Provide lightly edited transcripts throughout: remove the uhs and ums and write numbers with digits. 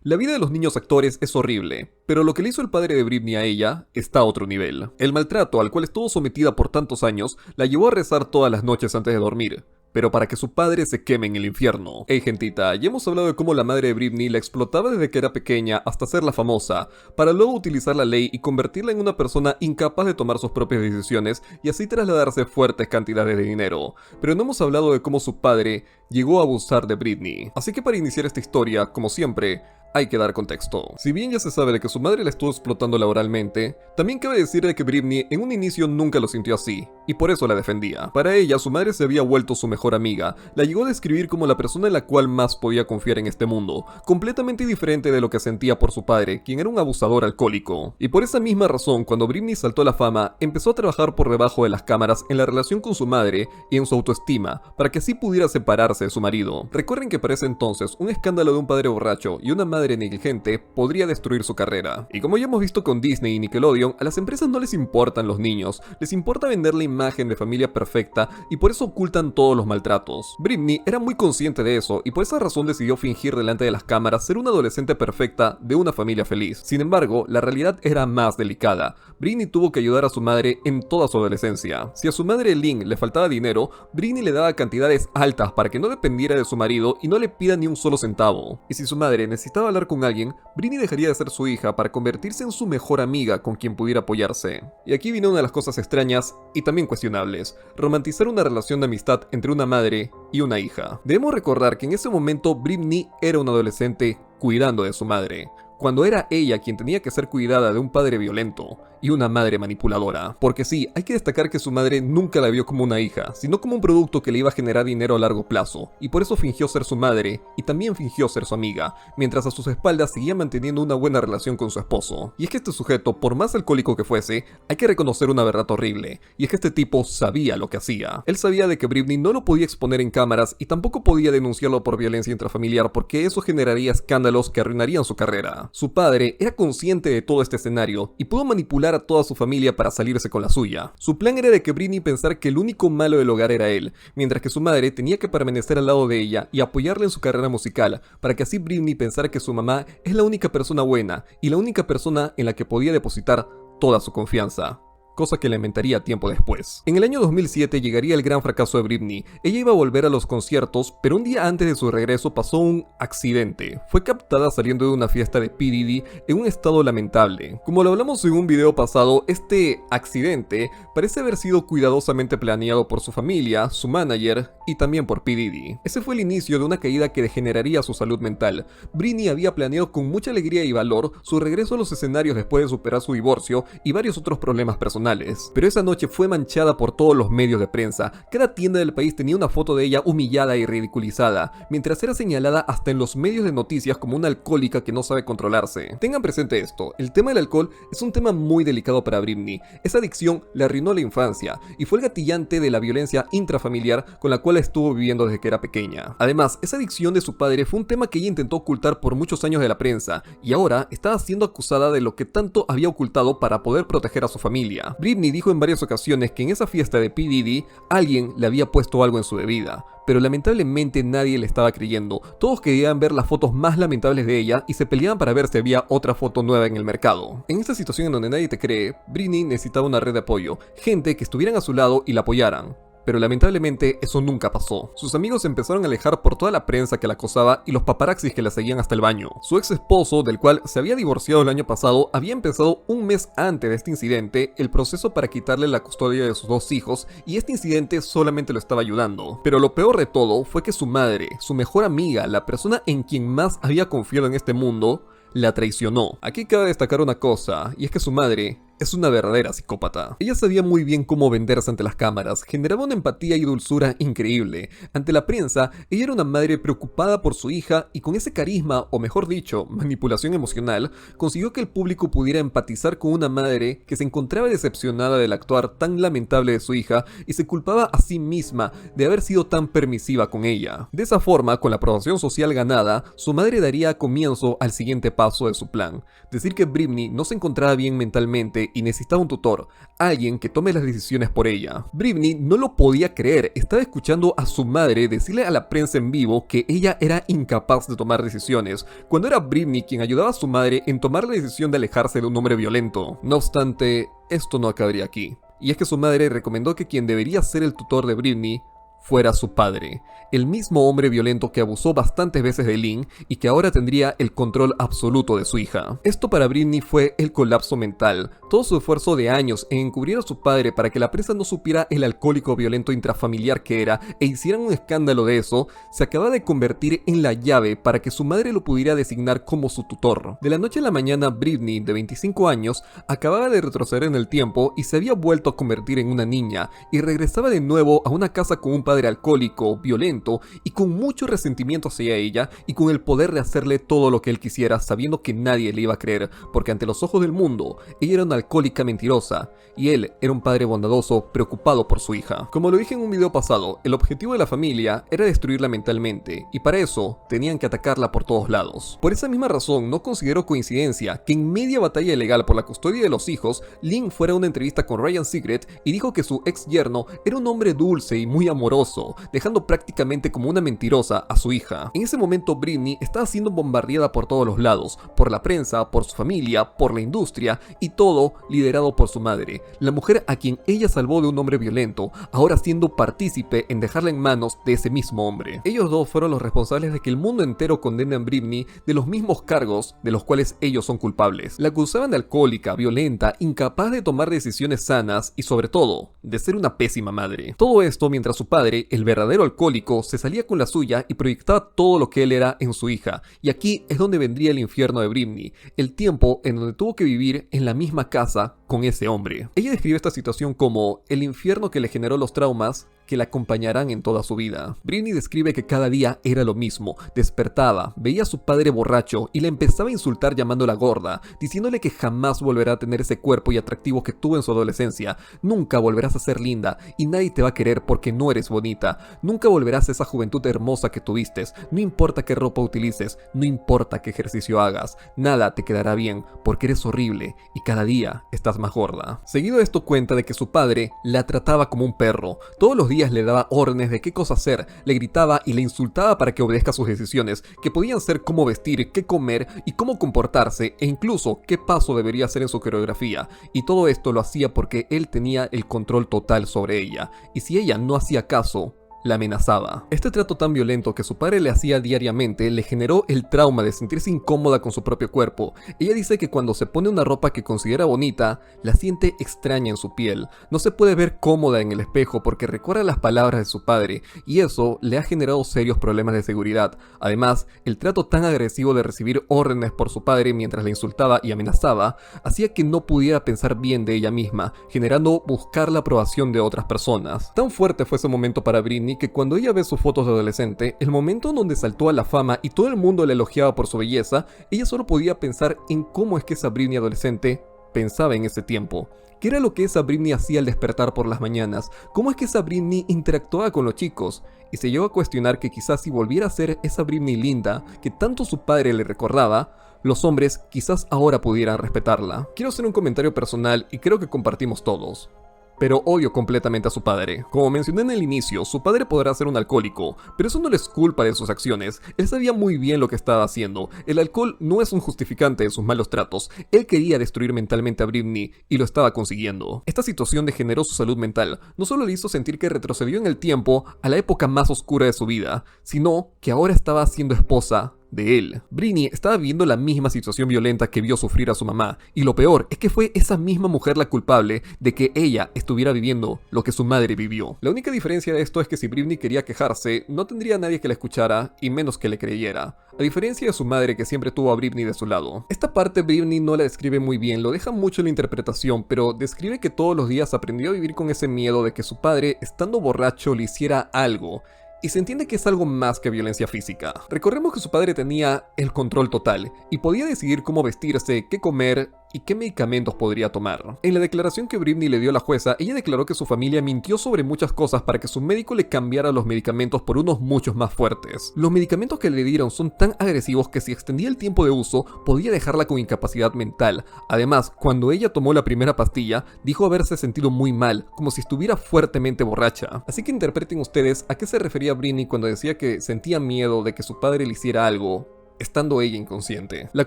La vida de los niños actores es horrible, pero lo que le hizo el padre de Britney a ella está a otro nivel. El maltrato al cual estuvo sometida por tantos años la llevó a rezar todas las noches antes de dormir, pero para que su padre se queme en el infierno. Hey gentita, ya hemos hablado de cómo la madre de Britney la explotaba desde que era pequeña hasta hacerla famosa, para luego utilizar la ley y convertirla en una persona incapaz de tomar sus propias decisiones y así trasladarse fuertes cantidades de dinero. Pero no hemos hablado de cómo su padre llegó a abusar de Britney. Así que para iniciar esta historia, como siempre, hay que dar contexto. Si bien ya se sabe de que su madre la estuvo explotando laboralmente, también cabe decir de que Britney en un inicio nunca lo sintió así, y por eso la defendía. Para ella, su madre se había vuelto su mejor amiga, la llegó a describir como la persona en la cual más podía confiar en este mundo, completamente diferente de lo que sentía por su padre, quien era un abusador alcohólico. Y por esa misma razón, cuando Britney saltó a la fama, empezó a trabajar por debajo de las cámaras en la relación con su madre y en su autoestima, para que así pudiera separarse de su marido. Recuerden que para ese entonces, un escándalo de un padre borracho y una madre negligente podría destruir su carrera. Y como ya hemos visto con Disney y Nickelodeon, a las empresas no les importan los niños, les importa vender la imagen de familia perfecta y por eso ocultan todos los maltratos. Britney era muy consciente de eso y por esa razón decidió fingir delante de las cámaras ser una adolescente perfecta de una familia feliz. Sin embargo, la realidad era más delicada. Britney tuvo que ayudar a su madre en toda su adolescencia. Si a su madre Lynn le faltaba dinero, Britney le daba cantidades altas para que no dependiera de su marido y no le pida ni un solo centavo. Y si su madre necesitaba hablar con alguien, Britney dejaría de ser su hija para convertirse en su mejor amiga con quien pudiera apoyarse. Y aquí viene una de las cosas extrañas y también cuestionables: romantizar una relación de amistad entre una madre y una hija. Debemos recordar que en ese momento Britney era una adolescente cuidando de su madre, cuando era ella quien tenía que ser cuidada de un padre violento y una madre manipuladora. Porque sí, hay que destacar que su madre nunca la vio como una hija, sino como un producto que le iba a generar dinero a largo plazo, y por eso fingió ser su madre y también fingió ser su amiga, mientras a sus espaldas seguía manteniendo una buena relación con su esposo. Y es que este sujeto, por más alcohólico que fuese, hay que reconocer una verdad horrible, y es que este tipo sabía lo que hacía. Él sabía de que Britney no lo podía exponer en cámaras y tampoco podía denunciarlo por violencia intrafamiliar, porque eso generaría escándalos que arruinarían su carrera. Su padre era consciente de todo este escenario y pudo manipular a toda su familia para salirse con la suya. Su plan era de que Britney pensara que el único malo del hogar era él, mientras que su madre tenía que permanecer al lado de ella y apoyarla en su carrera musical, para que así Britney pensara que su mamá es la única persona buena y la única persona en la que podía depositar toda su confianza, cosa que lamentaría tiempo después. En el año 2007 llegaría el gran fracaso de Britney. Ella iba a volver a los conciertos, pero un día antes de su regreso pasó un accidente. Fue captada saliendo de una fiesta de P. Diddy en un estado lamentable. Como lo hablamos en un video pasado, este accidente parece haber sido cuidadosamente planeado por su familia, su manager y también por P. Diddy. Ese fue el inicio de una caída que degeneraría su salud mental. Britney había planeado con mucha alegría y valor su regreso a los escenarios después de superar su divorcio y varios otros problemas personales. Pero esa noche fue manchada por todos los medios de prensa. Cada tienda del país tenía una foto de ella humillada y ridiculizada, mientras era señalada hasta en los medios de noticias como una alcohólica que no sabe controlarse. Tengan presente esto: el tema del alcohol es un tema muy delicado para Britney. Esa adicción le arruinó la infancia y fue el gatillante de la violencia intrafamiliar con la cual estuvo viviendo desde que era pequeña. Además, esa adicción de su padre fue un tema que ella intentó ocultar por muchos años de la prensa, y ahora estaba siendo acusada de lo que tanto había ocultado para poder proteger a su familia. Britney dijo en varias ocasiones que en esa fiesta de P. Diddy alguien le había puesto algo en su bebida, pero lamentablemente nadie le estaba creyendo. Todos querían ver las fotos más lamentables de ella y se peleaban para ver si había otra foto nueva en el mercado. En esta situación en donde nadie te cree, Britney necesitaba una red de apoyo, gente que estuvieran a su lado y la apoyaran. Pero lamentablemente eso nunca pasó. Sus amigos se empezaron a alejar por toda la prensa que la acosaba y los paparazzis que la seguían hasta el baño. Su ex esposo, del cual se había divorciado el año pasado, había empezado un mes antes de este incidente el proceso para quitarle la custodia de sus dos hijos, y este incidente solamente lo estaba ayudando. Pero lo peor de todo fue que su madre, su mejor amiga, la persona en quien más había confiado en este mundo, la traicionó. Aquí cabe destacar una cosa, y es que su madre es una verdadera psicópata. Ella sabía muy bien cómo venderse ante las cámaras, generaba una empatía y dulzura increíble. Ante la prensa, ella era una madre preocupada por su hija y con ese carisma, o mejor dicho, manipulación emocional, consiguió que el público pudiera empatizar con una madre que se encontraba decepcionada del actuar tan lamentable de su hija y se culpaba a sí misma de haber sido tan permisiva con ella. De esa forma, con la aprobación social ganada, su madre daría comienzo al siguiente paso de su plan: decir que Britney no se encontraba bien mentalmente adolescente y necesitaba un tutor, alguien que tome las decisiones por ella. Britney no lo podía creer, estaba escuchando a su madre decirle a la prensa en vivo que ella era incapaz de tomar decisiones, cuando era Britney quien ayudaba a su madre en tomar la decisión de alejarse de un hombre violento. No obstante, esto no acabaría aquí, y es que su madre recomendó que quien debería ser el tutor de Britney fuera su padre, el mismo hombre violento que abusó bastantes veces de Lynn y que ahora tendría el control absoluto de su hija. Esto para Britney fue el colapso mental. Todo su esfuerzo de años en encubrir a su padre para que la prensa no supiera el alcohólico violento intrafamiliar que era e hicieran un escándalo de eso, se acaba de convertir en la llave para que su madre lo pudiera designar como su tutor. De la noche a la mañana, Britney, de 25 años, acababa de retroceder en el tiempo y se había vuelto a convertir en una niña, y regresaba de nuevo a una casa con un padre alcohólico, violento y con mucho resentimiento hacia ella, y con el poder de hacerle todo lo que él quisiera, sabiendo que nadie le iba a creer, porque ante los ojos del mundo, ella era una alcohólica mentirosa, y él era un padre bondadoso preocupado por su hija. Como lo dije en un video pasado, el objetivo de la familia era destruirla mentalmente, y para eso tenían que atacarla por todos lados. Por esa misma razón, no considero coincidencia que en media batalla legal por la custodia de los hijos, Lynn fuera a una entrevista con Ryan Seacrest y dijo que su ex yerno era un hombre dulce y muy amoroso, dejando prácticamente como una mentirosa a su hija. En ese momento Britney estaba siendo bombardeada por todos los lados, por la prensa, por su familia, por la industria, y todo liderado por su madre, la mujer a quien ella salvó de un hombre violento, ahora siendo partícipe en dejarla en manos de ese mismo hombre. Ellos dos fueron los responsables de que el mundo entero condene a Britney de los mismos cargos de los cuales ellos son culpables. La acusaban de alcohólica, violenta, incapaz de tomar decisiones sanas y sobre todo, de ser una pésima madre. Todo esto mientras su padre, el verdadero alcohólico, se salía con la suya y proyectaba todo lo que él era en su hija. Y aquí es donde vendría el infierno de Britney, el tiempo en donde tuvo que vivir en la misma casa con ese hombre. Ella describe esta situación como el infierno que le generó los traumas que la acompañarán en toda su vida. Britney describe que cada día era lo mismo. Despertaba, veía a su padre borracho y le empezaba a insultar llamándola gorda, diciéndole que jamás volverá a tener ese cuerpo y atractivo que tuvo en su adolescencia. Nunca volverás a ser linda y nadie te va a querer porque no eres bonita. Nunca volverás a esa juventud hermosa que tuviste. No importa qué ropa utilices, no importa qué ejercicio hagas, nada te quedará bien porque eres horrible y cada día estás más gorda. Seguido esto cuenta de que su padre la trataba como un perro. Todos los días le daba órdenes de qué cosa hacer, le gritaba y le insultaba para que obedezca sus decisiones, que podían ser cómo vestir, qué comer y cómo comportarse, e incluso qué paso debería hacer en su coreografía, y todo esto lo hacía porque él tenía el control total sobre ella, y si ella no hacía caso, la amenazaba. Este trato tan violento que su padre le hacía diariamente le generó el trauma de sentirse incómoda con su propio cuerpo. Ella dice que cuando se pone una ropa que considera bonita, la siente extraña en su piel. No se puede ver cómoda en el espejo porque recuerda las palabras de su padre, y eso le ha generado serios problemas de seguridad. Además, el trato tan agresivo de recibir órdenes por su padre mientras la insultaba y amenazaba, hacía que no pudiera pensar bien de ella misma, generando buscar la aprobación de otras personas. Tan fuerte fue ese momento para Britney que cuando ella ve sus fotos de adolescente, el momento en donde saltó a la fama y todo el mundo la elogiaba por su belleza, ella solo podía pensar en cómo es que esa Britney adolescente pensaba en ese tiempo. ¿Qué era lo que esa Britney hacía al despertar por las mañanas? ¿Cómo es que esa Britney interactuaba con los chicos? Y se llegó a cuestionar que quizás si volviera a ser esa Britney linda que tanto su padre le recordaba, los hombres quizás ahora pudieran respetarla. Quiero hacer un comentario personal y creo que compartimos todos, pero odio completamente a su padre. Como mencioné en el inicio, su padre podrá ser un alcohólico, pero eso no le es culpa de sus acciones. Él sabía muy bien lo que estaba haciendo. El alcohol no es un justificante de sus malos tratos. Él quería destruir mentalmente a Britney y lo estaba consiguiendo. Esta situación degeneró su salud mental. No solo le hizo sentir que retrocedió en el tiempo a la época más oscura de su vida, sino que ahora estaba siendo esposa de él. Britney estaba viviendo la misma situación violenta que vio sufrir a su mamá, y lo peor es que fue esa misma mujer la culpable de que ella estuviera viviendo lo que su madre vivió. La única diferencia de esto es que si Britney quería quejarse, no tendría a nadie que la escuchara y menos que le creyera, a diferencia de su madre que siempre tuvo a Britney de su lado. Esta parte Britney no la describe muy bien, lo deja mucho en la interpretación, pero describe que todos los días aprendió a vivir con ese miedo de que su padre, estando borracho, le hiciera algo. Y se entiende que es algo más que violencia física. Recordemos que su padre tenía el control total y podía decidir cómo vestirse, qué comer y qué medicamentos podría tomar. En la declaración que Britney le dio a la jueza, ella declaró que su familia mintió sobre muchas cosas para que su médico le cambiara los medicamentos por unos muchos más fuertes. Los medicamentos que le dieron son tan agresivos que si extendía el tiempo de uso, podía dejarla con incapacidad mental. Además, cuando ella tomó la primera pastilla, dijo haberse sentido muy mal, como si estuviera fuertemente borracha. Así que interpreten ustedes a qué se refería Britney cuando decía que sentía miedo de que su padre le hiciera algo, estando ella inconsciente. La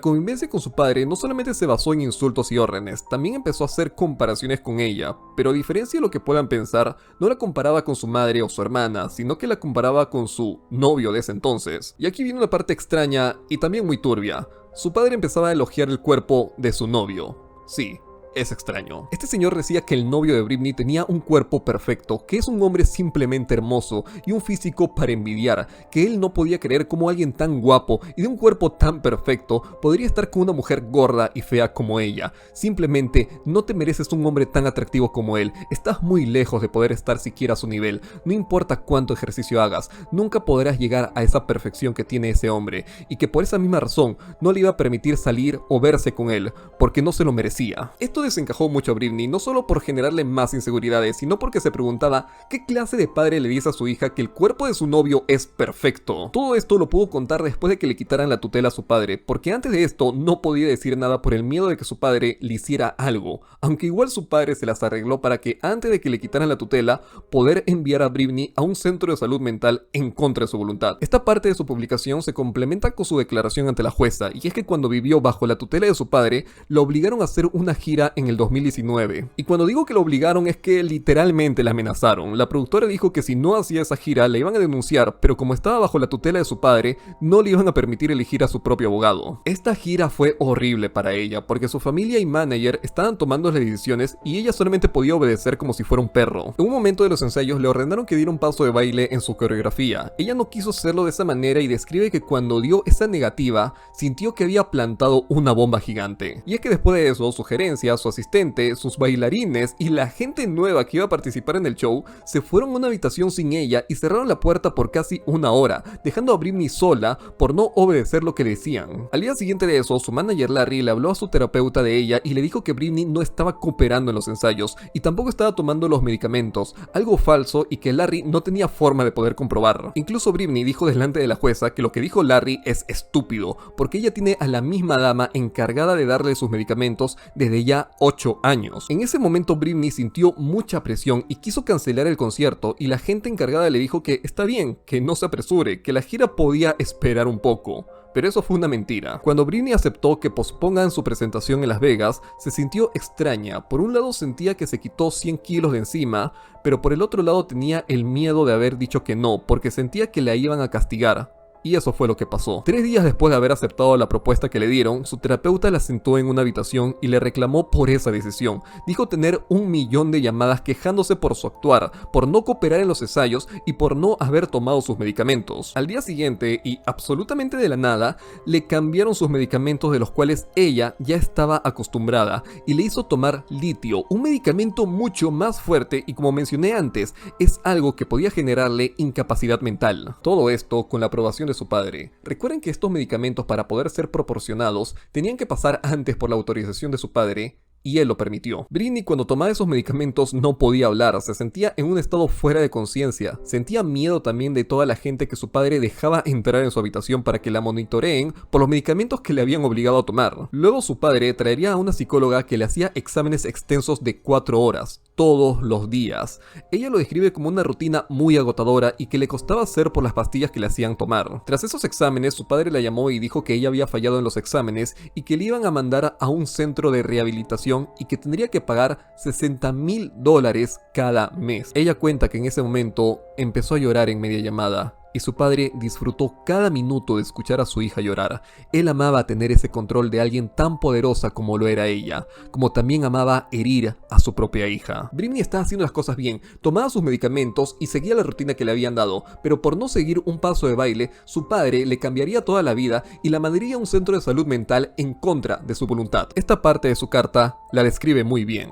convivencia con su padre no solamente se basó en insultos y órdenes, también empezó a hacer comparaciones con ella, pero a diferencia de lo que puedan pensar, no la comparaba con su madre o su hermana, sino que la comparaba con su novio de ese entonces. Y aquí viene una parte extraña y también muy turbia. Su padre empezaba a elogiar el cuerpo de su novio. Sí. Es extraño. Este señor decía que el novio de Britney tenía un cuerpo perfecto, que es un hombre simplemente hermoso y un físico para envidiar, que él no podía creer cómo alguien tan guapo y de un cuerpo tan perfecto podría estar con una mujer gorda y fea como ella. Simplemente no te mereces un hombre tan atractivo como él, estás muy lejos de poder estar siquiera a su nivel, no importa cuánto ejercicio hagas, nunca podrás llegar a esa perfección que tiene ese hombre, y que por esa misma razón no le iba a permitir salir o verse con él, porque no se lo merecía. Esto desencajó mucho a Britney, no solo por generarle más inseguridades, sino porque se preguntaba qué clase de padre le dice a su hija que el cuerpo de su novio es perfecto. Todo esto lo pudo contar después de que le quitaran la tutela a su padre, porque antes de esto no podía decir nada por el miedo de que su padre le hiciera algo, aunque igual su padre se las arregló para que antes de que le quitaran la tutela, poder enviar a Britney a un centro de salud mental en contra de su voluntad. Esta parte de su publicación se complementa con su declaración ante la jueza, y es que cuando vivió bajo la tutela de su padre, lo obligaron a hacer una gira en el 2019. Y cuando digo que lo obligaron es que literalmente la amenazaron. La productora dijo que si no hacía esa gira le iban a denunciar, pero como estaba bajo la tutela de su padre, no le iban a permitir elegir a su propio abogado. Esta gira fue horrible para ella, porque su familia y manager estaban tomando las decisiones y ella solamente podía obedecer como si fuera un perro. En un momento de los ensayos le ordenaron que diera un paso de baile en su coreografía. Ella no quiso hacerlo de esa manera y describe que cuando dio esa negativa, sintió que había plantado una bomba gigante. Y es que después de eso, su gerencia, su asistente, sus bailarines y la gente nueva que iba a participar en el show se fueron a una habitación sin ella y cerraron la puerta por casi una hora, dejando a Britney sola por no obedecer lo que decían. Al día siguiente de eso, su manager Larry le habló a su terapeuta de ella y le dijo que Britney no estaba cooperando en los ensayos y tampoco estaba tomando los medicamentos, algo falso y que Larry no tenía forma de poder comprobar. Incluso Britney dijo delante de la jueza que lo que dijo Larry es estúpido, porque ella tiene a la misma dama encargada de darle sus medicamentos desde ya 8 años. En ese momento Britney sintió mucha presión y quiso cancelar el concierto, y la gente encargada le dijo que está bien, que no se apresure, que la gira podía esperar un poco. Pero eso fue una mentira. Cuando Britney aceptó que pospongan su presentación en Las Vegas, se sintió extraña. Por un lado sentía que se quitó 100 kilos de encima, pero por el otro lado tenía el miedo de haber dicho que no, porque sentía que la iban a castigar. Y eso fue lo que pasó. 3 días después de haber aceptado la propuesta que le dieron, su terapeuta la sentó en una habitación y le reclamó por esa decisión. Dijo tener 1.000.000 de llamadas quejándose por su actuar, por no cooperar en los ensayos y por no haber tomado sus medicamentos. Al día siguiente, y absolutamente de la nada, le cambiaron sus medicamentos de los cuales ella ya estaba acostumbrada y le hizo tomar litio, un medicamento mucho más fuerte y, como mencioné antes, es algo que podía generarle incapacidad mental. Todo esto con la aprobación de su padre. Recuerden que estos medicamentos, para poder ser proporcionados, tenían que pasar antes por la autorización de su padre, y él lo permitió. Britney, cuando tomaba esos medicamentos, no podía hablar, se sentía en un estado fuera de conciencia, sentía miedo también de toda la gente que su padre dejaba entrar en su habitación para que la monitoreen por los medicamentos que le habían obligado a tomar. Luego su padre traería a una psicóloga que le hacía exámenes extensos de 4 horas, todos los días. Ella lo describe como una rutina muy agotadora y que le costaba hacer por las pastillas que le hacían tomar. Tras esos exámenes, su padre la llamó y dijo que ella había fallado en los exámenes y que le iban a mandar a un centro de rehabilitación y que tendría que pagar $60.000 cada mes. Ella cuenta que en ese momento empezó a llorar en media llamada, y su padre disfrutó cada minuto de escuchar a su hija llorar. Él amaba tener ese control de alguien tan poderosa como lo era ella, como también amaba herir a su propia hija. Britney estaba haciendo las cosas bien, tomaba sus medicamentos y seguía la rutina que le habían dado, pero por no seguir un paso de baile, su padre le cambiaría toda la vida y la mandaría a un centro de salud mental en contra de su voluntad. Esta parte de su carta la describe muy bien.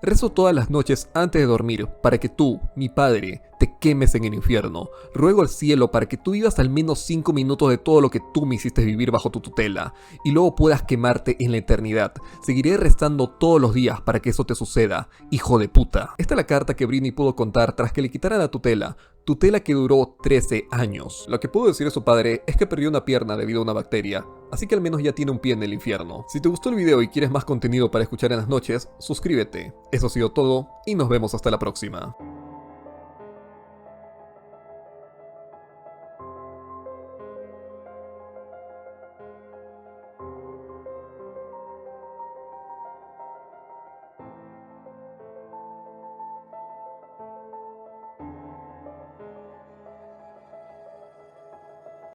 Rezo todas las noches antes de dormir para que tú, mi padre, te quemes en el infierno. Ruego al cielo para que tú vivas al menos 5 minutos de todo lo que tú me hiciste vivir bajo tu tutela, y luego puedas quemarte en la eternidad. Seguiré rezando todos los días para que eso te suceda, hijo de puta. Esta es la carta que Britney pudo contar tras que le quitaran la tutela que duró 13 años. Lo que puedo decir de su padre es que perdió una pierna debido a una bacteria, así que al menos ya tiene un pie en el infierno. Si te gustó el video y quieres más contenido para escuchar en las noches, suscríbete. Eso ha sido todo y nos vemos hasta la próxima.